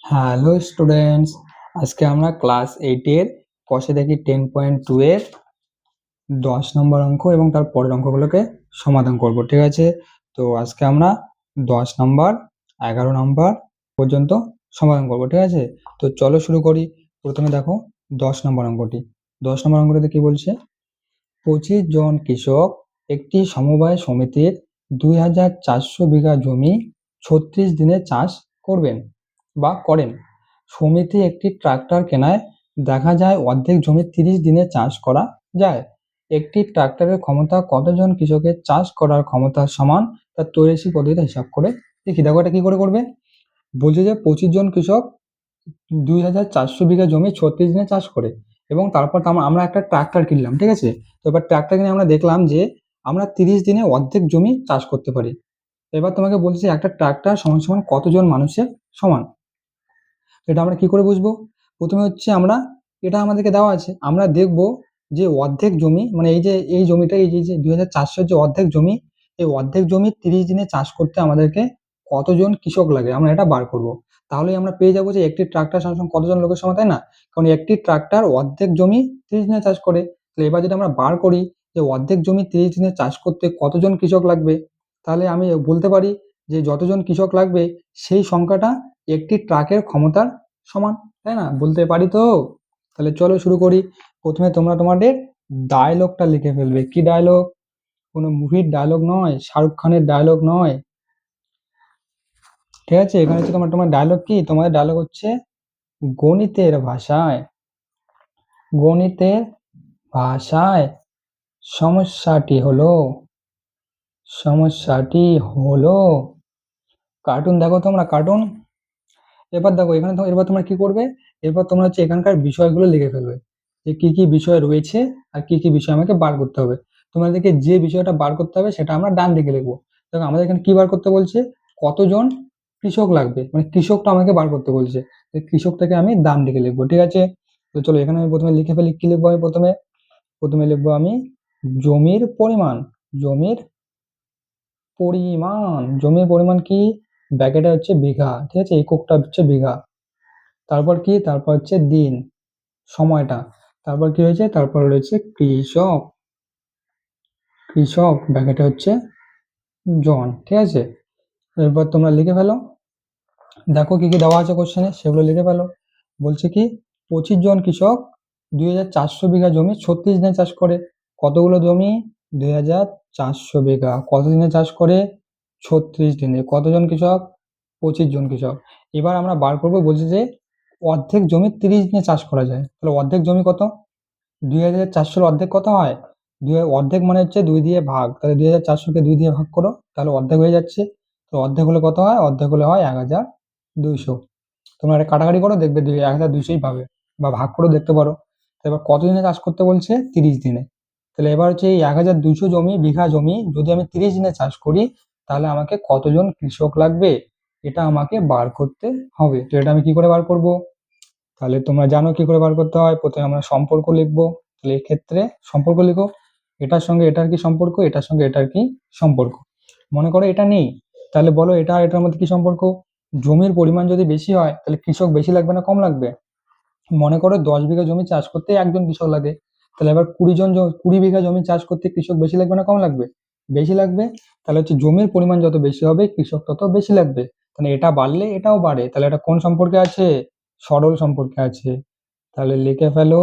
Hello students, আজকে আমরা class 8-এর কষে দেখি 10.2 এর 10 নম্বর অঙ্ক এবং তার পরের অঙ্কগুলোকে সমাধান করব। ঠিক আছে, তো আজকে আমরা 10 নম্বর 11 নম্বর পর্যন্ত সমাধান করব। ঠিক আছে, তো চলো শুরু করি। প্রথমে দেখো 10 নম্বর অঙ্কটি। 10 নম্বর অঙ্কটিতে কি বলছে? 25 জন কৃষক একটি সমবায় সমিতির 2400 বিঘা জমি 36 দিনে চাষ করবেন বা করেন। সমিতি একটি ট্রাক্টর কেনায় দেখা যায় অর্ধেক জমি 30 দিনে চাষ করা যায়। একটি ট্রাক্টরের ক্ষমতা কতজন কৃষকের চাষ করার ক্ষমতার সমান, তার তৈরি পদ্ধতিতে হিসাব করে দেখি। দেখো এটা কি করে করবে। বলছে যে 25 জন কৃষক 2400 বিঘা জমি 36 দিনে চাষ করে এবং তারপর আমরা একটা ট্রাক্টর কিনলাম। ঠিক আছে, তো এবার ট্রাক্টর কিনে আমরা দেখলাম যে আমরা 30 দিনে অর্ধেক জমি চাষ করতে পারি। এবার তোমাকে বলছি একটা ট্রাক্টর সমান সমান কতজন মানুষের সমান। এটা আমরা কি করে বুঝবো? প্রথমে হচ্ছে আমরা, এটা আমাদেরকে দেওয়া আছে, আমরা দেখব যে অর্ধেক জমি, মানে এই যে এই জমিটা, এই যে 2400 যে অর্ধেক জমি, এই অর্ধেক জমি 30 দিনে চাষ করতে আমাদেরকে কতজন কৃষক লাগে, আমরা এটা বার করব। তাহলেই আমরা পেয়ে যাবো যে একটি ট্রাক্টর সমান কতজন লোকের সমান, তাই না? কারণ একটি ট্রাক্টর অর্ধেক জমি 30 দিনে চাষ করে। তাহলে এবার যদি আমরা বার করি যে অর্ধেক জমি 30 দিনে চাষ করতে কতজন কৃষক লাগবে, তাহলে আমি বলতে পারি যে যতজন কৃষক লাগবে সেই সংখ্যাটা একটি ট্রাকের ক্ষমতার সমান, তাই না? বলতে পারি তো। তাহলে চলো শুরু করি। প্রথমে তোমরা তোমাদের ডায়লগটা লিখে ফেলবে। কি ডায়লগ? কোনো মুভির ডায়লগ নয়, শাহরুখ খানের ডায়লগ নয়। ঠিক আছে, এখানে হচ্ছে তোমার ডায়লগ কি, তোমাদের ডায়লগ হচ্ছে গণিতের ভাষায়। গণিতের ভাষায় সমস্যাটি হলো, সমস্যাটি হলো কার্টুন দেখো তোমরা, কার্টুন। এবার দেখো এখানে এবার তোমরা কি করবে, এরপর তোমরা হচ্ছে এখানকার বিষয়গুলো লিখে ফেলবে যে কি কি বিষয় রয়েছে আর কি কি বিষয় আমাকে বার করতে হবে। তোমাদেরকে যে বিষয়টা বার করতে হবে সেটা আমরা ডান দিকে লিখবো। দেখো আমাদের এখানে কি বার করতে বলছে, কতজন কৃষক লাগবে, মানে কৃষকটা আমাকে বার করতে বলছে, কৃষকটাকে আমি ডান দিকে লিখবো। ঠিক আছে, তো চলো এখানে আমি প্রথমে লিখে ফেলি। কি লিখবো আমি প্রথমে? প্রথমে লিখবো আমি জমির পরিমাণ। জমির পরিমাণ, জমির পরিমাণ কি, ব্র্যাকেটে হচ্ছে বিঘা। ঠিক আছে, এককটা হচ্ছে বিঘা। তারপর কি, তারপর হচ্ছে দিন, সময়টা। তারপর কি হয়েছে, তারপর রয়েছে কৃষক। কৃষক ব্র্যাকেটে হচ্ছে জন। ঠিক আছে, এরপর তোমরা লিখে ফেলো। দেখো কি কি দেওয়া আছে কোশ্চেনে, সেগুলো লিখে ফেলো। বলছে কি 25 জন কৃষক 2400 বিঘা জমি 36 দিনে চাষ করে। কতগুলো জমি? 2400 বিঘা। কত দিনে চাষ করে? 36 দিনে। কতজন কৃষক? 25 জন কৃষক। এবার আমরা বার করবো, বলছে যে অর্ধেক জমি 30 দিনে চাষ করা যায়। তাহলে অর্ধেক জমি কত? 2400 অর্ধেক কত হয়? অর্ধেক মানে হচ্ছে 2 দিয়ে ভাগ। তাহলে 2400-কে 2 দিয়ে ভাগ করো, তাহলে অর্ধেক হয়ে যাচ্ছে। তো অর্ধেক হলে কত হয়? অর্ধেক হলে হয় 1200। তোমরা এটা কাটাকাটি করো, দেখবে 1200ই পাবে, বা ভাগ করে দেখতে পারো। তো এবার কত দিনে চাষ করতে বলছে? 30 দিনে। তাহলে এবার হচ্ছে এই 1200 জমি, বিঘা জমি যদি আমি 30 দিনে চাষ করি, তাহলে আমাকে কতজন কৃষক লাগবে এটা আমাকে বার করতে হবে। তো এটা আমি কি করে বার করব? তাহলে তোমরা জানো কি করে বার করতে হয়। প্রথমে আমরা সম্পর্ক লিখবো। তাহলে এক্ষেত্রে সম্পর্ক লিখো, এটার সঙ্গে এটার কি সম্পর্ক, এটার সঙ্গে এটার কি সম্পর্ক। মনে করো এটা নেই, তাহলে বলো এটা আর এটার মধ্যে কি সম্পর্ক। জমির পরিমাণ যদি বেশি হয় তাহলে কৃষক বেশি লাগবে না কম লাগবে? মনে করো 10 বিঘা জমি চাষ করতে একজন কৃষক লাগে, তাহলে এবার 20 বিঘা জমি চাষ করতে কৃষক বেশি লাগবে না কম লাগবে? বেশি লাগবে। তাহলে হচ্ছে জমির পরিমাণ যত বেশি হবে কৃষক তত বেশি লাগবে। তাহলে এটা বাড়লে এটাও বাড়ে, তাহলে এটা কোন সম্পর্কে আছে? সরল সম্পর্কে আছে। তাহলে লিখে ফেলো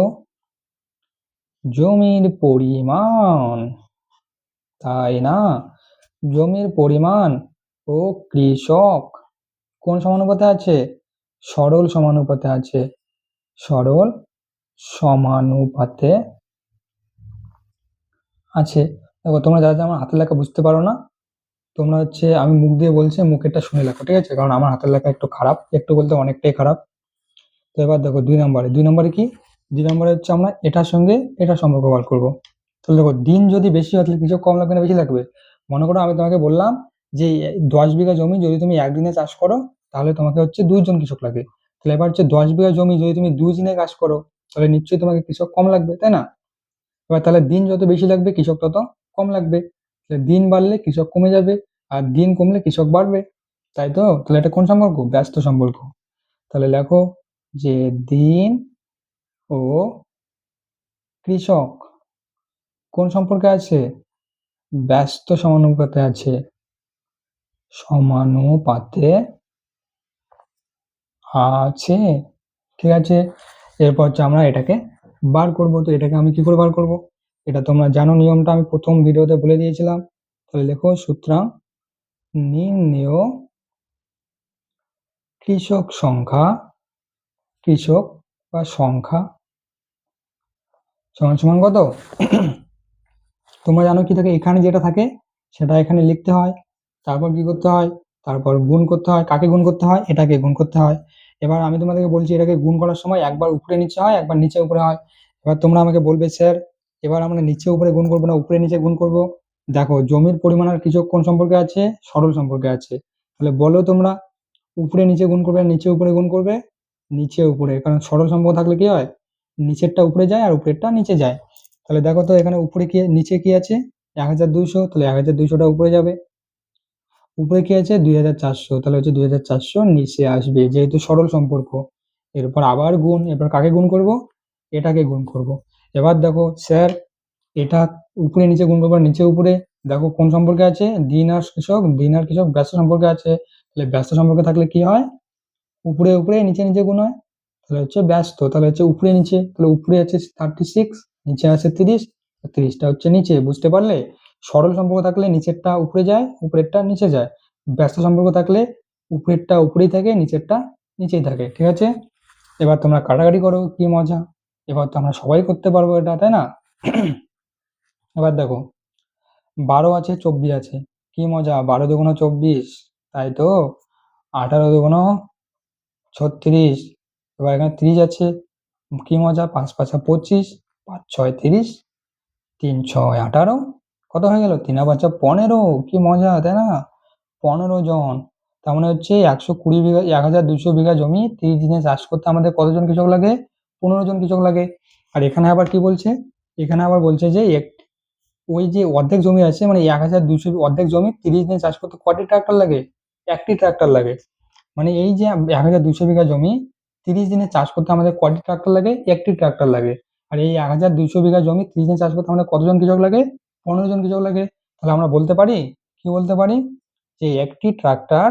জমির পরিমাণ, তাই না? জমির পরিমাণ ও কৃষক কোন সমানুপাতে আছে? সরল সমানুপাতে আছে। সরল সমানুপাতে আছে। দেখো তোমরা যারা আমার হাতের লেখা বুঝতে পারো না, তোমরা হচ্ছে আমি মুখ দিয়ে বলছি, মুখেরটা শুনে লেখো। ঠিক আছে, কারণ আমার হাতের লেখা একটু খারাপ, একটু বলতে অনেকটাই খারাপ। তো এবার দেখো 2 নম্বরে কি, 2 নম্বরে হচ্ছে আমরা এটার সঙ্গে এটার সম্পর্ক বার করবো। তাহলে দেখো দিন যদি বেশি হয় তাহলে কৃষক কম লাগবে না বেশি লাগবে? মনে করো আমি তোমাকে বললাম যে 10 বিঘা জমি যদি তুমি একদিনে চাষ করো তাহলে তোমাকে হচ্ছে 2 জন কৃষক লাগে। তাহলে এবার হচ্ছে 10 বিঘা জমি যদি তুমি 2 দিনে চাষ করো তাহলে নিশ্চয়ই তোমাকে কৃষক কম লাগবে, তাই না? এবার তাহলে দিন যত বেশি লাগবে কৃষক তত কম লাগবে। তাহলে দিন বাড়লে কৃষক কমে যাবে আর দিন কমলে কৃষক বাড়বে, তাই তো? তাহলে এটা কোন সম্পর্ক? ব্যস্ত সম্পর্ক। তাহলে লেখো যে দিন ও কৃষক কোন সম্পর্কে আছে? ব্যস্ত সমানুপাতে আছে, সমানুপাতে আছে। ঠিক আছে, এরপর হচ্ছে আমরা এটাকে বার করব। তো এটাকে আমি কি করে বার করব? এটা তোমরা জানো, নিয়মটা আমি প্রথম ভিডিওতে বলে দিয়েছিলাম। তাহলে লেখো সুতরাং নির্ণেয় কৃষক সংখ্যা, কৃষক বা সংখ্যা সমান সমান কত? তোমরা জানো কি থাকে, এখানে যেটা থাকে সেটা এখানে লিখতে হয়, তারপর কি করতে হয়, তারপর গুণ করতে হয়। কাকে গুণ করতে হয়? এটাকে গুণ করতে হয়। এবার আমি তোমাদেরকে বলছি, এটাকে গুণ করার সময় একবার উপরে নিচে হয়, একবার নিচে উপরে হয়। এবার তোমরা আমাকে বলবে স্যার এবার আমরা নিচে উপরে গুণ করবো না উপরে নিচে গুণ করব? দেখো জমির পরিমাণ আর কৃষক কোন সম্পর্কে আছে? সরল সম্পর্কে আছে। তাহলে বলো তোমরা, উপরে নিচে গুণ করবে, নিচে উপরে গুণ করবে? নিচে উপরে, কারণ সরল সম্পর্ক থাকলে কি হয়, নিচেরটা উপরে যায় আর উপরেরটা নিচে যায়। তাহলে দেখো তো এখানে উপরে কি নিচে কি আছে? 1200, তাহলে 1200টা উপরে যাবে। উপরে কি আছে? 2400, তাহলে হচ্ছে 2400 নিচে আসবে, যেহেতু সরল সম্পর্ক। এরপর আবার গুণ, এবার কাকে গুণ করব? এটাকে গুণ করব। এবার দেখো স্যার এটা উপরে নিচে গুণ করবো, নিচে উপরে। দেখো কোন সম্পর্কে আছে? দিন আর কৃষক, দিন আর কৃষক ব্যস্ত সম্পর্কে আছে। তাহলে ব্যস্ত সম্পর্কে থাকলে কি হয়? উপরে উপরে নিচে নিচে গুণ হয়। তাহলে হচ্ছে ব্যস্ত, তাহলে হচ্ছে উপরে নিচে, তাহলে উপরে আছে 36, নিচে আছে 30, 30টা হচ্ছে নিচে। বুঝতে পারলে? সরল সম্পর্ক থাকলে নিচেরটা উপরে যায়, উপরেরটা নিচে যায়। ব্যস্ত সম্পর্ক থাকলে উপরেরটা উপরেই থাকে, নিচেরটা নিচেই থাকে। ঠিক আছে, এবার তোমরা কাটাকাটি করো, কি মজা। এবার তো আমরা সবাই করতে পারবো এটা, তাই না? এবার দেখো 12 আছে, 24 আছে, কি মজা। 12 দুগুণ 24, তাই তো। 18 দুগুণ 36, এবার এখানে 30 আছে, কি মজা। 5 5 25, 5 6 30, 3 6 18, কত হয়ে গেল? 3 5 15, কি মজা, তাই না? 15 জন। তার মানে হচ্ছে 120 বিঘা, 1200 বিঘা জমি 30 দিনে চাষ করতে আমাদের কতজন কৃষক লাগে? 15 জন কৃষক লাগে। আর এখানে আবার কি বলছে? এখানে আবার বলছে যে ওই যে অর্ধেক জমি আছে, মানে 1200 অর্ধেক জমি 30 দিনে চাষ করতে কয়টি ট্রাক্টর লাগে? একটি ট্রাক্টর লাগে। মানে এই যে 1200 বিঘা জমি 30 দিনে চাষ করতে আমাদের কয়টি ট্রাক্টর লাগে? একটি ট্রাক্টর লাগে। আর এই 1200 বিঘা জমি 30 দিনে চাষ করতে আমাদের কতজন কৃষক লাগে? 15 জন কৃষক লাগে। তাহলে আমরা বলতে পারি, কি বলতে পারি, যে একটি ট্রাক্টর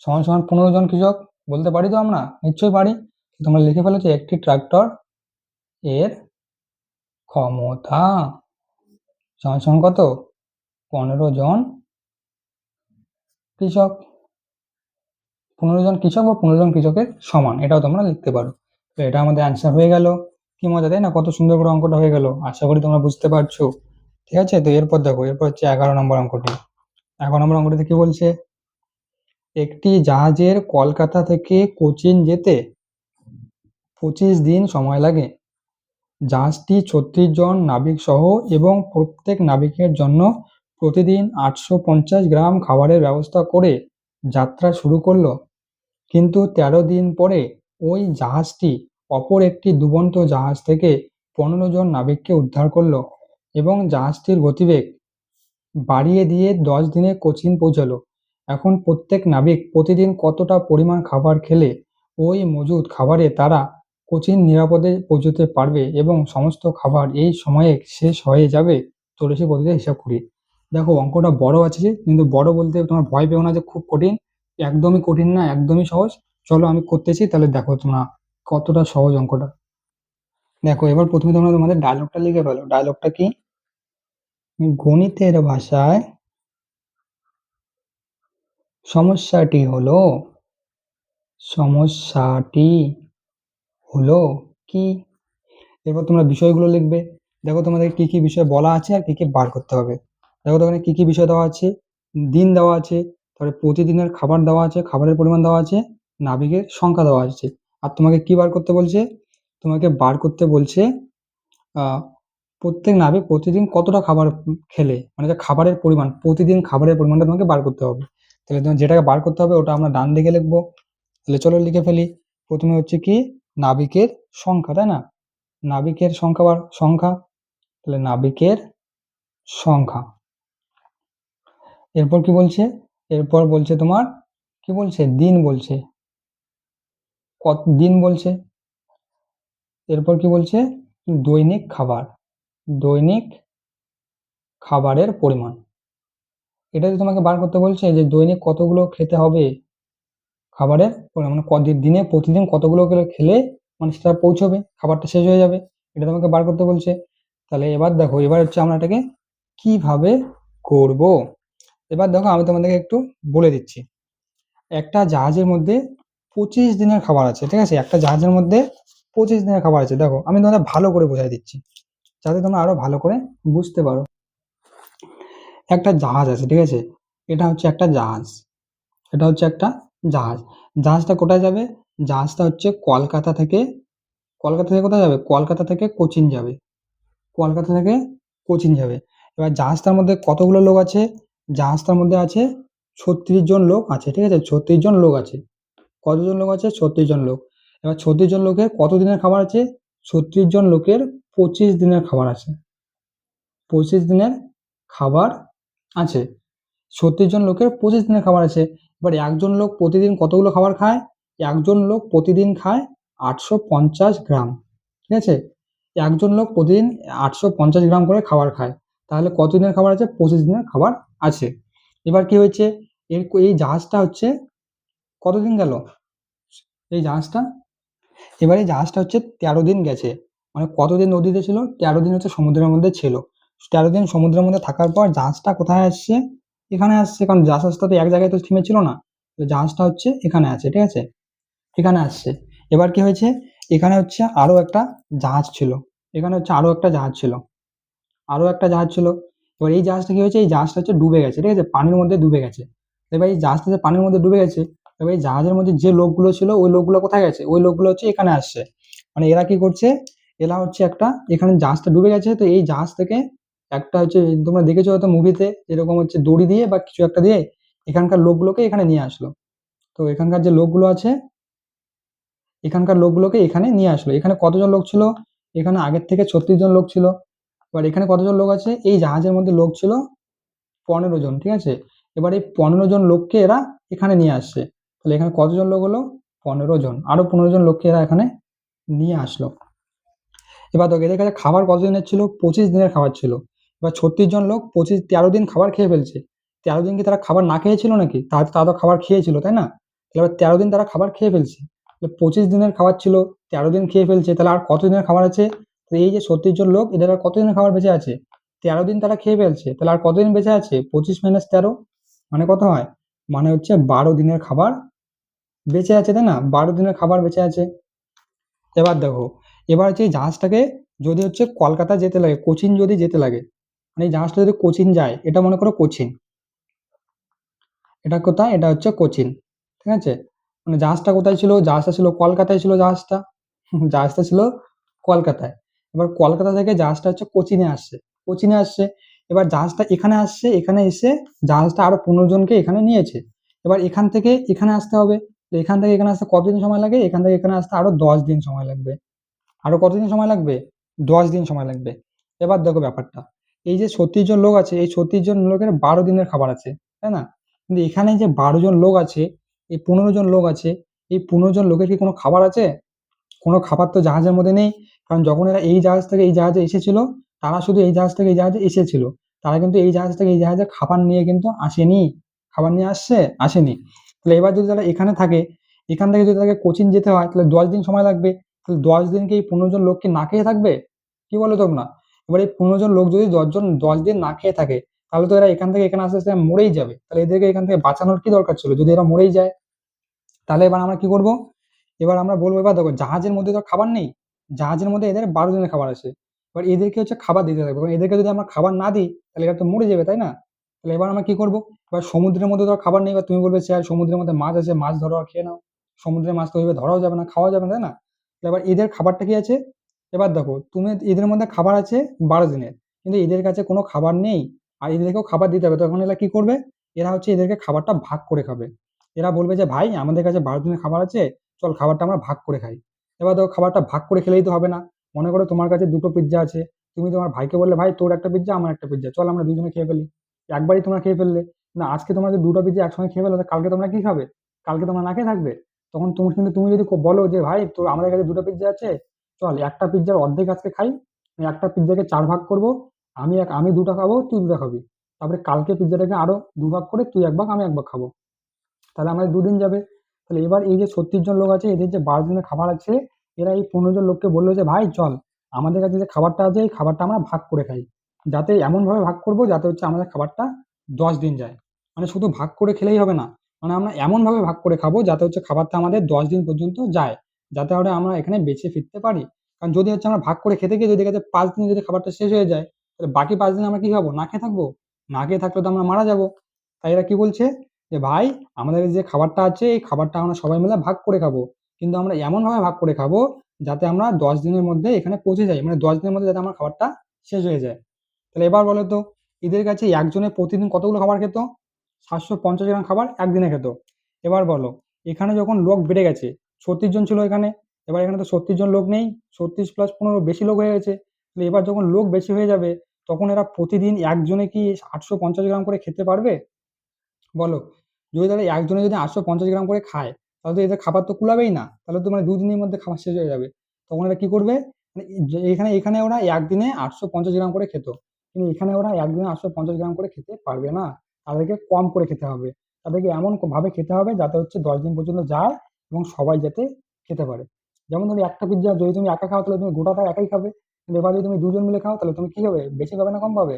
সমান সমান 15 জন কৃষক। বলতে পারি তো আমরা? নিশ্চয়ই পারি। তোমরা লিখে ফেলো যে একটি ট্রাক্টর এর ক্ষমতা সমান সমান কত? 15 জন কৃষক। 15 জন কৃষক বা 15 জন কৃষকের সমান, এটাও তোমরা লিখতে পারো। তো এটা আমাদের অ্যান্সার হয়ে গেল। কি মজা, তাই না? কত সুন্দর করে অঙ্কটা হয়ে গেল। আশা করি তোমরা বুঝতে পারছো। ঠিক আছে, তো এরপর দেখো, এরপর হচ্ছে 11 নম্বর অঙ্কটি। 11 নম্বর অঙ্কটিতে কি বলছে? একটি জাহাজের কলকাতা থেকে কোচিন যেতে 25 দিন সময় লাগে। জাহাজটি 36 জন নাবিক সহ এবং প্রত্যেক নাবিকের জন্য প্রতিদিন 850 গ্রাম খাবারের ব্যবস্থা করে যাত্রা শুরু করলো। কিন্তু 13 দিন পরে ওই জাহাজটি অপর একটি ডুবন্ত জাহাজ থেকে 15 জন নাবিককে উদ্ধার করলো এবং জাহাজটির গতিবেগ বাড়িয়ে দিয়ে 10 দিনে কোচিন পৌঁছালো। এখন প্রত্যেক নাবিক প্রতিদিন কতটা পরিমাণ খাবার খেলে ওই মজুদ খাবারে তারা কোচিন নিরাপদে পৌঁছতে পারবে এবং সমস্ত খাবার এই সময়ে শেষ হয়ে যাবে? চল্লিশ পদ্ধতিতে হিসাব করি। দেখো অঙ্কটা বড় আছে, কিন্তু বড় বলতে তোমার ভয় পেও না যে খুব কঠিন। একদমই কঠিন না, একদমই সহজ। চলো আমি করতেছি, তাহলে দেখো তোমরা কতটা সহজ অঙ্কটা। দেখো এবার প্রথমে তোমরা তোমাদের ডায়লগটা লিখে ফেলো। ডায়লগটা কি? গণিতের ভাষায় সমস্যাটি হলো, সমস্যাটি হলো কি? এরপর তোমরা বিষয়গুলো লিখবে। দেখো তোমাদের কি কি বিষয় বলা আছে আর কি কি বার করতে হবে। দেখো তো এখানে কি কি বিষয় দেওয়া আছে? দিন দেওয়া আছে, তারপরে প্রতিদিনের খাবার দেওয়া আছে, খাবারের পরিমাণ দেওয়া আছে, নাবিকের সংখ্যা দেওয়া আছে। আর তোমাকে কি বার করতে বলছে? তোমাকে বার করতে বলছে আহ প্রত্যেক নাবিক প্রতিদিন কতটা খাবার খেলে, মানে যে খাবারের পরিমাণ, প্রতিদিন খাবারের পরিমাণটা তোমাকে বার করতে হবে। তাহলে তোমার যেটাকে বার করতে হবে ওটা আমরা ডান দিকে লিখবো। তাহলে চলো লিখে ফেলি। প্রথমে হচ্ছে কি, নাবিকের সংখ্যা, তাই না? নাবিকের সংখ্যা সংখ্যা, তাহলে নাবিকের সংখ্যা। এরপর কি বলছে? এরপর বলছে তোমার কি বলছে, দিন বলছে, কত দিন বলছে। এরপর কি বলছে, দৈনিক খাবার, দৈনিক খাবারের পরিমাণ। এটা যদি তোমাকে বার করতে বলছে যে দৈনিক কতগুলো খেতে হবে খাবারের পরিমাণ, মানে দিনে প্রতিদিন কতগুলো করে খেলে মানে সেটা পৌঁছবে, খাবারটা শেষ হয়ে যাবে, এটা তোমাকে বার করতে বলছে। তাহলে এবার দেখো, এবার হচ্ছে আমরা এটাকে কিভাবে করব। এবার দেখো আমি তোমাদেরকে একটু বলে দিচ্ছি। একটা জাহাজের মধ্যে 25 দিনের খাবার আছে, ঠিক আছে, একটা জাহাজের মধ্যে 25 দিনের খাবার আছে। দেখো আমি তোমাদের ভালো করে বোঝাই দিচ্ছি যাতে তোমরা আরো ভালো করে বুঝতে পারো। একটা জাহাজ আছে, ঠিক আছে, এটা হচ্ছে একটা জাহাজ, এটা হচ্ছে একটা জাহাজ। জাহাজটা কোথায় যাবে? জাহাজটা হচ্ছে কলকাতা থেকে, কলকাতা থেকে কোথায় যাবে? কলকাতা থেকে কোচিন যাবে, কলকাতা থেকে কোচিন যাবে। এবার জাহাজটার মধ্যে কতগুলো লোক আছে? জাহাজটার মধ্যে আছে 36 জন লোক আছে, ঠিক আছে, 36 জন লোক আছে। কতজন লোক আছে? 36 জন লোক। এবার 36 জন লোকের কত দিনের খাবার আছে? 36 জন লোকের 25 দিনের খাবার আছে, 25 দিনের খাবার আছে। 36 জন লোকের 25 দিনের খাবার আছে। এবার একজন লোক প্রতিদিন কতগুলো খাবার খায়? একজন লোক প্রতিদিন খায় 850 গ্রাম, ঠিক আছে, একজন লোক প্রতিদিন 850 গ্রাম করে খাবার খায়। তাহলে কত দিনের খাবার আছে? 25 দিনের খাবার আছে। এবার কি হয়েছে, এই জাহাজটা হচ্ছে কতদিন গেল এই জাহাজটা? এবার এই জাহাজটা হচ্ছে 13 দিন গেছে, মানে কতদিন নদীতে ছিল? 13 দিন হচ্ছে সমুদ্রের মধ্যে ছিল। 13 দিন সমুদ্রের মধ্যে থাকার পর জাহাজটা কোথায় আসছে? এখানে আসছে, কারণ জাহাজটা তো এক জায়গায় তো থেমে ছিল না, তো জাহাজটা হচ্ছে এখানে আছে, ঠিক আছে, এখানে আসছে। এবার কি হয়েছে, এখানে হচ্ছে আরো একটা জাহাজ ছিল, এখানে হচ্ছে আরো একটা জাহাজ ছিল, আরো একটা জাহাজ ছিল। এবার এই জাহাজটা কি হয়েছে, এই জাহাজটা হচ্ছে ডুবে গেছে, ঠিক আছে, পানির মধ্যে ডুবে গেছে। এবার এই জাহাজটা যে পানির মধ্যে ডুবে গেছে, এবার এই জাহাজের মধ্যে যে লোকগুলো ছিল ওই লোকগুলো কোথায় গেছে? ওই লোকগুলো হচ্ছে এখানে আসছে। মানে এরা কি করছে, এরা হচ্ছে একটা, এখানে জাহাজটা ডুবে গেছে, তো এই জাহাজ থেকে একটা হচ্ছে, তোমরা দেখেছো হয়তো মুভিতে, এরকম হচ্ছে দড়ি দিয়ে বা কিছু একটা দিয়ে এখানকার লোকগুলোকে এখানে নিয়ে আসলো। তো এখানকার যে লোকগুলো আছে, এখানকার লোকগুলোকে এখানে নিয়ে আসলো। এখানে কতজন লোক ছিল? এখানে আগের থেকে 36 জন লোক ছিল। এবার এখানে কতজন লোক আছে? এই জাহাজের মধ্যে লোক ছিল 15 জন, ঠিক আছে। এবার এই 15 জন লোককে এরা এখানে নিয়ে আসছে। তাহলে এখানে কতজন লোক হলো? 15 জন। আরো 15 জন লোককে এরা এখানে নিয়ে আসলো। এবার দেখো এদের কাছে খাবার কতদিনের ছিল? 25 দিনের খাবার ছিল। এবার 36 জন লোক 13 দিন খাবার খেয়ে ফেলছে। 13 দিন কি তারা খাবার না খেয়েছিল নাকি? তারা তো খাবার খেয়েছিল, তাই না? তাহলে এবার 13 দিন তারা খাবার খেয়ে ফেলছে, 25 দিনের খাবার ছিল, 13 দিন খেয়ে ফেলছে, তাহলে আর কতদিনের খাবার আছে? তো এই যে 36 জন লোক, এদের আর কতদিনের খাবার বেঁচে আছে? 13 দিন তারা খেয়ে ফেলছে, তাহলে আর কতদিন বেঁচে আছে? 25 - 13 মানে কত হয়? মানে হচ্ছে 12 দিনের খাবার বেঁচে আছে, তাই না? 12 দিনের খাবার বেঁচে আছে। এবার দেখো, এবার হচ্ছে এই জাহাজটাকে যদি হচ্ছে কলকাতা যেতে লাগে, কোচিন যদি যেতে লাগে, মানে এই জাহাজটা যদি কোচিন যায়, এটা মনে করো কোচিন, এটা কোথায়? এটা হচ্ছে কোচিন, ঠিক আছে। মানে জাহাজটা কোথায় ছিল? জাহাজটা ছিল কলকাতায় ছিল জাহাজটা, জাহাজটা ছিল কলকাতায়। এবার কলকাতা থেকে জাহাজটা হচ্ছে কোচিনে আসছে, কোচিনে আসছে। এবার জাহাজটা এখানে আসছে, এখানে এসে জাহাজটা আরো 15 জনকে এখানে নিয়েছে। এবার এখান থেকে এখানে আসতে হবে, তো এখান থেকে এখানে আসতে কতদিন সময় লাগে? এখান থেকে এখানে আসতে আরো 10 দিন সময় লাগবে। আরো কতদিন সময় লাগবে? 10 দিন সময় লাগবে। এবার দেখো ব্যাপারটা, এই যে 36 জন লোক আছে, এই 36 জন লোকের 12 দিনের খাবার আছে, তাই না? কিন্তু এখানে যে 12 জন লোক আছে, এই 15 জন লোক আছে, এই 15 জন লোকের কি কোনো খাবার আছে? কোনো খাবার তো জাহাজের মধ্যে নেই। কারণ যখন এরা এই জাহাজ থেকে এই জাহাজে এসেছিল, তারা শুধু এই জাহাজ থেকে এই জাহাজে এসেছিল, তারা কিন্তু এই জাহাজ থেকে এই জাহাজে খাবার নিয়ে কিন্তু আসেনি। খাবার নিয়ে আসছে? আসেনি। তাহলে এবার যদি তারা এখানে থাকে, এখান থেকে যদি তাকে কোচিন যেতে হয়, তাহলে 10 দিন সময় লাগবে। তাহলে 10 দিন কি এই 15 জন লোক কি না খেয়ে থাকবে? কি বলো তোমরা? এবার এই 15 জন লোক যদি 10 দিন না খেয়ে থাকে, তাহলে তো এরা এখান থেকে এখানে আস্তে আস্তে মরেই যাবে। তাহলে এদেরকে এখান থেকে বাঁচানোর কি দরকার ছিল যদি এরা মরেই যায়? তাহলে এবার আমরা কি করব? এবার আমরা বলবো, এবার দেখো জাহাজের মধ্যে তো খাবার নেই, জাহাজের মধ্যে এদের 12 দিনের খাবার আছে। এবার এদেরকে হচ্ছে খাবার দিতে থাকবে, কারণ এদেরকে যদি আমরা খাবার না দিই তাহলে এরা তো মরে যাবে, তাই না? তাহলে এবার আমরা কি করব? এবার সমুদ্রের মধ্যে তো আর খাবার নেই, এবার তুমি বলবে স্যার সমুদ্রের মধ্যে মাছ আছে, মাছ ধরো আর খেয়ে নাও। সমুদ্রের মাছ তো ওইভাবে ধরাও যাবে না, খাওয়া যাবে না, তাই না? তাহলে এবার এদের খাবারটা কি আছে? এবার দেখো তুমি, এদের মধ্যে খাবার আছে 12 দিনের, কিন্তু এদের কাছে কোনো খাবার নেই, আর এদেরকেও খাবার দিতে হবে। তখন এরা কি করবে? এরা হচ্ছে এদেরকে খাবারটা ভাগ করে খাবে। এরা বলবে যে ভাই আমাদের কাছে 12 দিনের খাবার আছে, চল খাবারটা আমরা ভাগ করে খাই। এবার দেখো খাবারটা ভাগ করে খেলেই তো হবে না। মনে করো তোমার কাছে দুটো পিজ্জা আছে, তুমি তোমার ভাইকে বললে ভাই তোর একটা পিজ্জা আমার একটা পিজ্জা, চল আমরা দুজনে খেয়ে ফেলি। একবারই তোমরা খেয়ে ফেললে, না, আজকে তোমরা যদি 2টা পিজ্জা একসঙ্গে খেয়ে ফেলো, তো কালকে তোমরা কি খাবে? কালকে তোমরা না খেয়ে থাকবে। তখন তুমি যদি বলো যে ভাই তো আমাদের কাছে 2টা পিজ্জা আছে, চল একটা পিজ্জার অর্ধেক আজকে খাই, মানে একটা পিজ্জাকে 4 ভাগ করব, আমি 2টা খাবো, তুই 2টা খাবি। তারপরে কালকে পিজ্জাটাকে আরো 2 ভাগ করে তুই 1 ভাগ আমি 1 ভাগ খাবো। তাহলে আমাদের 2 দিন যাবে। তাহলে এবার এই যে 36 জন লোক আছে, এদের যে 12 দিনের খাবার আছে, এরা এই 15 জন লোককে বললো যে ভাই চল আমাদের কাছে যে খাবারটা আছে এই খাবারটা আমরা ভাগ করে খাই। যাতে এমন ভাবে ভাগ করবো যাতে হচ্ছে আমাদের খাবারটা 10 দিন যায়। মানে শুধু ভাগ করে খেলেই হবে না, মানে আমরা এমন ভাবে ভাগ করে খাবো যাতে হচ্ছে খাবারটা আমাদের 10 দিন পর্যন্ত যায়, যাতে করে আমরা এখানে বেঁচে ফিরতে পারি। কারণ যদি হচ্ছে আমরা ভাগ করে খেতে গিয়ে যদি দেখে 5 দিনে যদি খাবারটা শেষ হয়ে যায়, তাহলে বাকি 5 দিন আমরা কি খাবো? না খেয়ে থাকবো। না খেয়ে থাকলে তো আমরা মারা যাবো। তাই এরা কি বলছে যে ভাই আমাদের যে খাবারটা আছে এই খাবারটা আমরা সবাই মিলে ভাগ করে খাবো, কিন্তু আমরা এমন ভাবে ভাগ করে খাবো যাতে আমরা 10 দিনের মধ্যে এখানে পৌঁছে যাই, মানে 10 দিনের মধ্যে যাতে আমার খাবারটা শেষ হয়ে যায়। তাহলে এবার বলো তো, এদের কাছে একজনে প্রতিদিন কতগুলো খাবার খেত? 750 গ্রাম খাবার একদিনে খেত। এবার বলো, এখানে যখন লোক বেড়ে গেছে, 36 জন ছিল এখানে, এবার এখানে তো 36 জন লোক নেই, 36 + 15 বেশি লোক হয়ে গেছে। তাহলে এবার যখন লোক বেশি হয়ে যাবে, তখন এরা প্রতিদিন একজনে কি 850 গ্রাম করে খেতে পারবে? বলো। যদি তাহলে একজনে যদি 850 গ্রাম করে খায়, তাহলে তো এদের খাবার তো কুলাবেই না, তাহলে তো মানে 2 দিনের মধ্যে খাবার শেষ হয়ে যাবে। তখন এরা কি করবে? মানে এখানে এখানে ওরা একদিনে 850 গ্রাম করে খেত, কিন্তু এখানে ওরা একদিনে 850 গ্রাম করে খেতে পারবে না। তাদেরকে কম করে খেতে হবে। তাদেরকে এমন ভাবে খেতে হবে যাতে হচ্ছে 10 দিন পর্যন্ত যায় এবং সবাই যাতে খেতে পারে। যেমন তুমি একটা পিজ্জা যদি তুমি একা খাও তাহলে তুমি গোটাটা একাই খাবে, কিন্তু এবার যদি তুমি 2 জন মিলে খাও তাহলে তুমি কি হবে? বেশি পাবে না কম পাবে?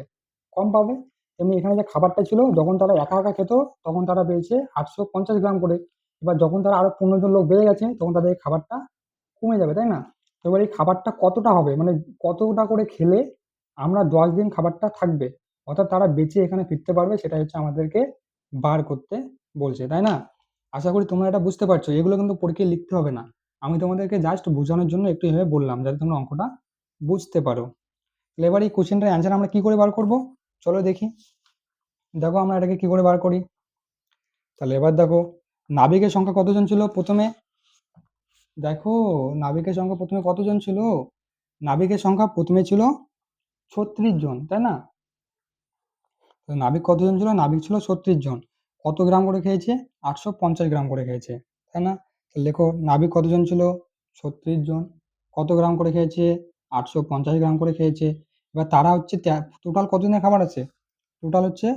কম পাবে। তেমনি এখানে যে খাবারটা ছিল যখন তারা একা একা খেত, তখন তারা পেয়েছে 850 গ্রাম করে। এবার যখন তারা আরো 15 জন লোক বেড়ে গেছে, তখন তাদের এই খাবারটা কমে যাবে, তাই না? তো এবার এই খাবারটা কতটা হবে, মানে কতটা করে খেলে আমরা 10 দিন খাবারটা থাকবে, অর্থাৎ তারা বেঁচে এখানে ফিরতে পারবে, সেটা হচ্ছে আমাদেরকে বার করতে বলছে, তাই না? আশা করি তোমরা এটা বুঝতে পারছো। এগুলো কিন্তু পরীক্ষায় লিখতে হবে না, আমি তোমাদেরকে জাস্ট বোঝানোর জন্য একটু এভাবে বললাম যাতে তোমরা অঙ্কটা বুঝতে পারো। তাহলে এবার এই কোশ্চেনটার অ্যান্সার আমরা কি করে বার করব? চলো দেখি। দেখো আমরা এটাকে কি করে বার করি। তাহলে এবার দেখো, নাবিকের সংখ্যা কতজন ছিল প্রথমে? দেখো, নাবিকের সংখ্যা প্রথমে কতজন ছিল? নাবিকের সংখ্যা প্রথমে ছিল 36 জন, তাই না? তো নাবিক কতজন ছিল? নাবিক ছিল 36 জন। কত গ্রাম করে খেয়েছে? 850 গ্রাম করে খেয়েছে, তাই না? তাহলে লেখো, নাবিক কতজন ছিল? 36 জন। কত গ্রাম করে খেয়েছে? 850 গ্রাম করে খেয়েছে। এবার তারা হচ্ছে টোটাল কত দিনের খাবার আছে? টোটাল হচ্ছে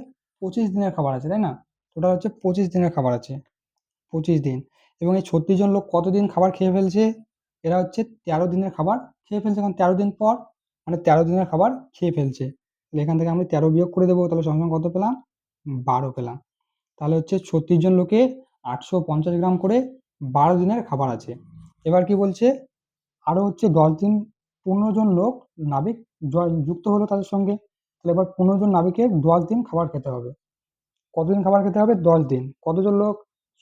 25 দিনের খাবার আছে, তাই না? টোটাল হচ্ছে 25 দিনের খাবার আছে, 25 দিন। এবং এই 36 জন লোক কতদিন খাবার খেয়ে ফেলছে? এরা হচ্ছে 13 দিনের খাবার খেয়ে ফেলছে, কারণ 13 দিন পর মানে 13 দিনের খাবার খেয়ে ফেলছে। তাহলে এখান থেকে আমি 13 বিয়োগ করে দেবো, তাহলে সঙ্গে সঙ্গে কত পেলাম? 12 পেলাম। তাহলে হচ্ছে 36 জন লোকের 850 গ্রাম করে 12 দিনের খাবার আছে। এবার কি বলছে? আরো হচ্ছে 10 দিন 15 জন লোক নাবিক যুক্ত হলো তাদের সঙ্গে। তাহলে এবার 15 জন নাবিকের 10 দিন খাবার খেতে হবে। কতদিন খাবার খেতে হবে? 10 দিন। কতজন লোক?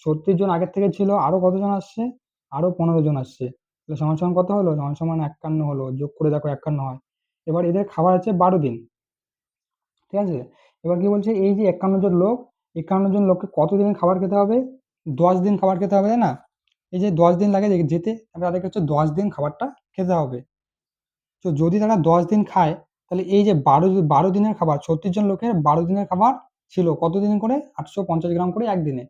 36 জন আগের থেকে ছিল, আরো কতজন আসছে? আরো 15 জন আসছে। তাহলে সমান সমান কত হলো? সমান সমান 51 হলো। যোগ করে দেখো 51 হয়। এবার এদের খাবার আছে 12 দিন, ঠিক আছে? এবার কি বলছে? এই যে 51 জন লোক, 51 জন লোককে কতদিন খাবার খেতে হবে? 10 দিন খাবার খেতে হবে, তাই না? এই যে 10 দিন লাগে যেতে, তাদেরকে হচ্ছে 10 দিন খাবারটা খেতে হবে। তো যদি তারা 10 দিন খায়, তাহলে এই যে 12 দিনের খাবার, 36 জন লোকের 12 দিনের খাবার ছিল কতদিন করে? 850 গ্রাম করে একদিনে।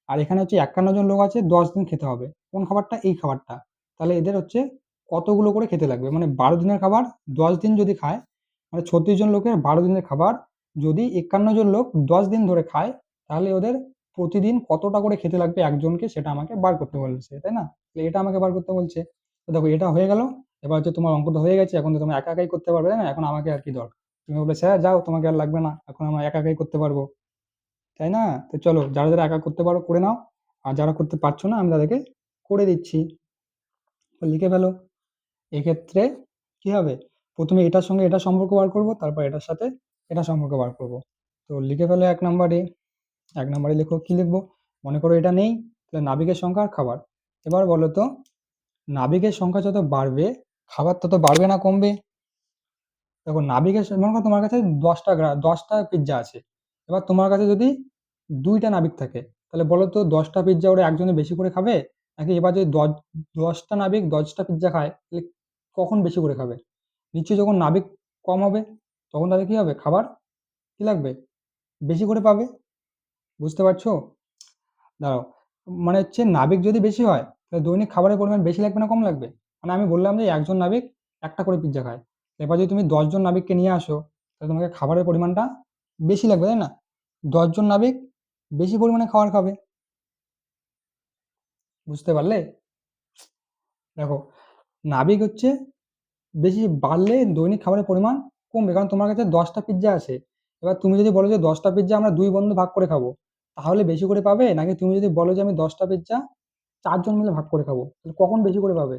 আর এখানে হচ্ছে 51 জন লোক আছে, 10 দিন খেতে হবে কোন খাবারটা? এই খাবারটা। তাহলে এদের হচ্ছে কতগুলো করে খেতে লাগবে? মানে 12 দিনের খাবার 10 দিন যদি খায়, মানে 36 জন লোকের 12 দিনের খাবার যদি 51 জন লোক 10 দিন ধরে খায়, তাহলে ওদের প্রতিদিন কতটা করে খেতে লাগবে একজনকে, সেটা আমাকে বার করতে বলছে, তাই না? তাহলে এটা আমাকে বার করতে বলছে। তো দেখো, এটা হয়ে গেল। এবার হচ্ছে তোমার অঙ্কটা হয়ে গেছে, এখন তো তুমি একা একাই করতে পারবে, তাই না? এখন আমাকে আর কি দরকার? তুমি বলবে স্যার যাও, তোমাকে আর লাগবে না, এখন আমরা একা একাই করতে পারবো, তাই না? তো চলো, যারা যারা একা করতে পারো করে নাও, আর যারা করতে পারছো না আমি তাদেরকে করে দিচ্ছি। তো লিখে ফেলো। এক্ষেত্রে কি হবে? প্রথমে এটার সঙ্গে এটা সম্পর্ক বার করব, তারপর এটার সাথে এটা সম্পর্ক বার করব। তো লিখে ফেলো 1 নম্বরে। 1 নম্বরে লিখো, কি লিখবো? মনে করো এটা নেই, তাহলে নাবিকের সংখ্যা আর খাবার। এবার বলো তো, নাবিকের সংখ্যা যত বাড়বে খাবার তত বাড়বে না কমবে? দেখো, নাবিকের মনে করো তোমার কাছে 10টা পিজ্জা আছে। এবার তোমার কাছে যদি 2টা নাবিক থাকে, তাহলে বলো তো 10টা পিজ্জা ওরা একজনে বেশি করে খাবে, নাকি এবার যদি 10টা নাবিক 10টা পিজ্জা খায়, তাহলে কখন বেশি করে খাবে? নিশ্চয়ই যখন নাবিক কম হবে, তখন তাদের কি হবে? খাবার কি লাগবে? বেশি করে পাবে। বুঝতে পারছো? দাঁড়াও, মানে হচ্ছে নাবিক যদি বেশি হয় তাহলে দৈনিক খাবারের পরিমাণ বেশি লাগবে না কম লাগবে? মানে আমি বললাম যে একজন নাবিক একটা করে পিৎজা খায়, এবার যদি তুমি 10 জন নাবিককে নিয়ে আসো তাহলে তোমাকে খাবারের পরিমাণটা বেশি লাগবে, তাই না? 10 জন নাবিক বেশি পরিমাণে খাবার খাবে। বুঝতে পারলে? দেখো, নাবিক হচ্ছে বেশি বাড়লে দৈনিক খাবারের পরিমাণ কমবে, কারণ তোমার কাছে 10টা পিৎজা আছে। এবার তুমি যদি বলো যে 10টা পিৎজা আমরা 2 বন্ধু ভাগ করে খাবো, তাহলে বেশি করে পাবে, নাকি তুমি যদি বলো যে আমি 10টা পিৎজা 4 জন মিলে ভাগ করে খাবো, তাহলে কখন বেশি করে পাবে?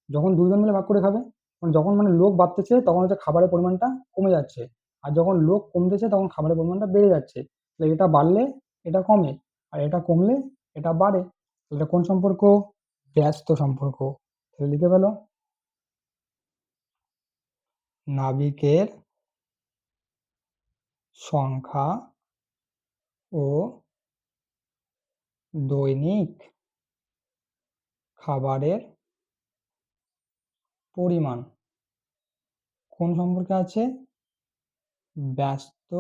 যখন 2 জন মিলে ভাগ করে খাবে। কারণ যখন মানে লোক বাড়তেছে তখন হচ্ছে খাবারের পরিমাণটা কমে যাচ্ছে, আর যখন লোক কমতেছে তখন খাবারের পরিমাণটা বেড়ে যাচ্ছে। তাহলে এটা বাড়লে এটা কমে, আর এটা কমলে এটা বাড়ে। তাহলে এটা কোন সম্পর্ক? ব্যস্ত সম্পর্ক। তাহলে লিখে ফেলো, নাবিকের সংখ্যা ও দৈনিক খাবারের পরিমাণ কোন সম্পর্কে আছে? ব্যস্ত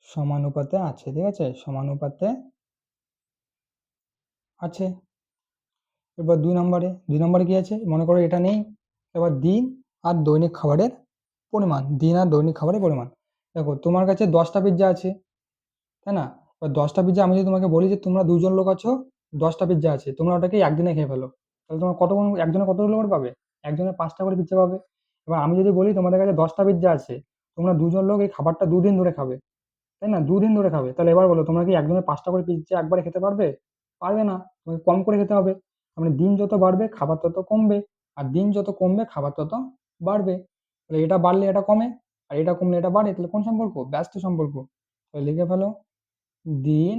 সমানুপাতে আছে। ঠিক আছে, সমানুপাতে আছে। এবার 2 নম্বরে কি আছে মনে করো, এটা নেই। এবার দিন আর দৈনিক খাবারের পরিমাণ, দিন আর দৈনিক খাবারের পরিমাণ। দেখো, তোমার কাছে 10টা পিৎজা আছে, তাই না? এবার 10টা পিৎজা আমি যদি তোমাকে বলি যে তোমরা 2 জন লোক আছো, 10টা পিৎজা আছে, তোমরা ওটাকে একদিনে খেয়ে ফেলো, তাহলে তোমার একজনে কতগুলো করে পাবে? একজনে 5টা করে পিৎজা পাবে। এবার আমি যদি বলি তোমাদের কাছে 10টা পিৎজা আছে, তোমরা 2 জন লোক এই খাবারটা 2 দিন ধরে খাবে, তাই না? 2 দিন ধরে খাবে, তাহলে এবার বলো তোমরা কি একজনে 5টা করে পিৎজা একবারে খেতে পারবে? পারবে না, তোমাকে কম করে খেতে হবে। মানে দিন যত বাড়বে খাবার তত কমবে, আর দিন যত কমবে খাবার তত বাড়বে। তাহলে এটা বাড়লে এটা কমে, আর এটা কমলে এটা বাড়ে, তাহলে কোন সম্পর্ক? ব্যস্ত সম্পর্ক। তাহলে লিখে ফেলো, দিন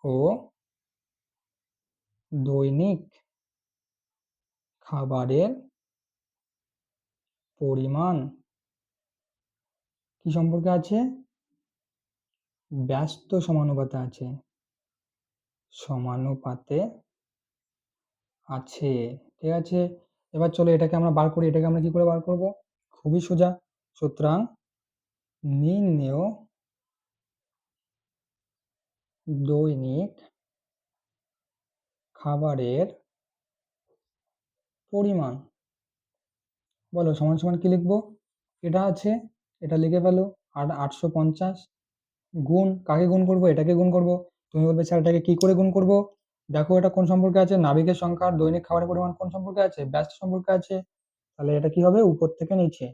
ও দৈনিক খাবারের পরিমাণ কি সম্পর্কে আছে? ব্যস্ত সমানুপাতে আছে। সমানুপাতে আছে। ঠিক আছে, এবার চলো এটাকে আমরা বার করি। এটাকে আমরা কি করে বার করব? খুবই সোজা। সুতরাং নির্ণেয় দৈনিক খাবারের পরিমাণ, বলো সমান সমান কি লিখবো? এটা আছে, এটা লিখে ফেলো। আর 850 গুণ কাকে গুণ করব? এটাকে গুণ করব। তুমি বলবে স্যার এটাকে কি করে গুণ করব? দেখো এটা কোন সম্পর্কে আছে? নাবিকের সংখ্যা আর দৈনিক খাবারের পরিমাণ কোন সম্পর্কে আছে? ব্যস্ত সম্পর্কে আছে। তাহলে এটা কি হবে? উপর থেকে নিচে,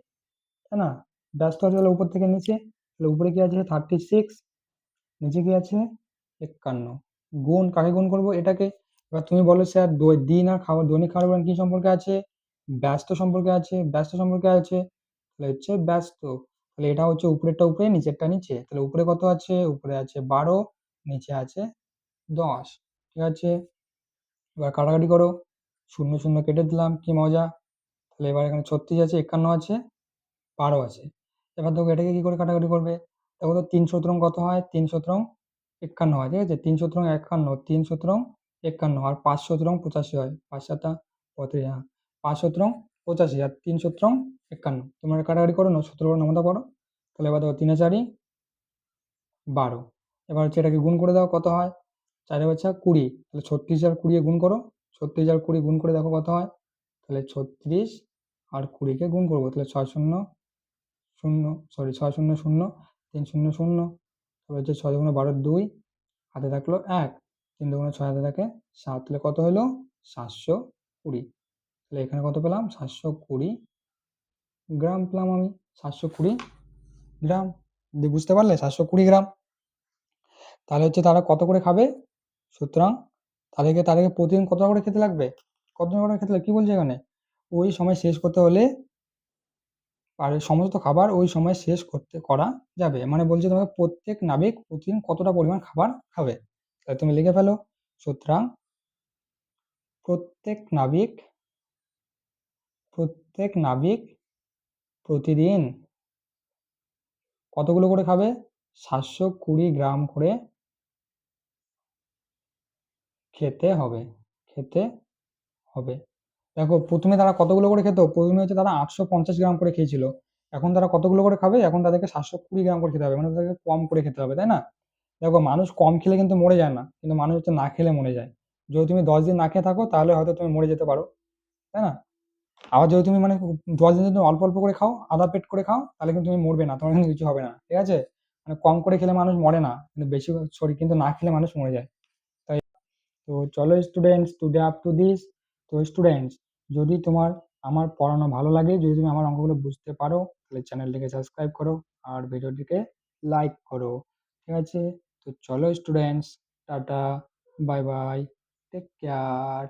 তাই না? ব্যস্ত হচ্ছে হলো উপর থেকে নিচে, তাহলে উপরে কি আছে? 36, নিচে কি আছে? 51। গুণ কাকে গুণ করব? এটাকে। এবার তুমি বলো স্যার দিন আর খাবার, দৈনিক খাবার পরিমাণ কি সম্পর্কে আছে? ব্যস্ত সম্পর্কে আছে। ব্যস্ত সম্পর্কে আছে, তাহলে হচ্ছে ব্যস্ত। তাহলে এটা হচ্ছে উপরেরটা উপরে, নিচেরটা নিচে। তাহলে উপরে কত আছে? উপরে আছে 12, নিচে আছে 10। ঠিক আছে, এবার কাটাকাটি করো। শূন্য শূন্য কেটে দিলাম, কি মজা। তাহলে এবার এখানে 36 আছে, 51 আছে, 12 আছে। এবার দেখো এটাকে কি করে কাটাকাটি করবে? দেখো তো 3 কত হয়? 3 51 হয়। ঠিক আছে, 3 51, 3 51, আর 5 হয়। 5 7 35, হ্যাঁ, 5 আর 3 51। তোমরা কাটাকাটি করো, 17 নামতা করো। তাহলে এবার দেখো 3 4 12। এবার হচ্ছে এটাকে গুণ করে দাও, কত হয়? 4 বাচ্চা 20। তাহলে 36 আর 20 গুণ করো। 36 আর 20 গুণ করে দেখো কত হয়। তাহলে 36 আর 20-কে গুণ করবো, তাহলে 6 শূন্য শূন্য, সরি 6 শূন্য শূন্য, 3 শূন্য শূন্য। তারপর হচ্ছে 6 দুগুণে 12, 2, হাতে থাকলো 1, 3 দুগুণে 6, হাতে থাকে 7। তাহলে কত হলো? 720। তাহলে এখানে কত পেলাম? 720 গ্রাম পেলাম আমি। 720 গ্রাম। বুঝতে পারলে? 720 গ্রাম। তাহলে হচ্ছে তারা কত করে খাবে? সুতরাং তাদেরকে প্রতিদিন কত করে খেতে লাগবে? কতজন করে খেতে লাগবে কি বলছে এখানে? ওই সময় শেষ করতে হলে, আর সমস্ত খাবার ওই সময় শেষ করা যাবে। মানে বলছে তোমাকে প্রত্যেক নাবিক প্রতিদিন কতটা পরিমাণ খাবার খাবে। তাহলে তুমি লিখে ফেলো, সুতরাং প্রত্যেক নাবিক প্রতিদিন কতগুলো করে খাবে? 720 গ্রাম করে খেতে হবে। খেতে হবে। দেখো প্রথমে তারা কতগুলো করে খেত? প্রথমে হচ্ছে তারা 850 গ্রাম করে খেয়েছিল। এখন তারা কতগুলো করে খাবে? এখন তাদেরকে 720 গ্রাম করে খেতে হবে, মানে তাদেরকে কম করে খেতে হবে, তাই না? দেখো মানুষ কম খেলে কিন্তু মরে যায় না, কিন্তু মানুষ হচ্ছে না খেলে মরে যায়। যদি তুমি 10 দিন না খেয়ে থাকো তাহলে হয়তো তুমি মরে যেতে পারো, তাই না? আবার যদি তুমি মানে 10 দিন যদি তুমি অল্প অল্প করে খাও, আধা পেট করে খাও, তাহলে কিন্তু তুমি মরবে না, তোমার কিন্তু কিছু হবে না, ঠিক আছে? মানে কম করে খেলে মানুষ মরে না, কিন্তু বেশি সরি কিন্তু না খেলে মানুষ মরে যায়। তাই তো চলো students, today up to this. তো স্টুডেন্টস, যদি তোমার আমার পড়ানো ভালো লাগে, যদি তুমি আমার অঙ্কগুলো বুঝতে পারো, তাহলে চ্যানেলটিকে সাবস্ক্রাইব করো আর ভিডিওটিকে লাইক করো, ঠিক আছে? তো চলো students, tata, bye bye, take care.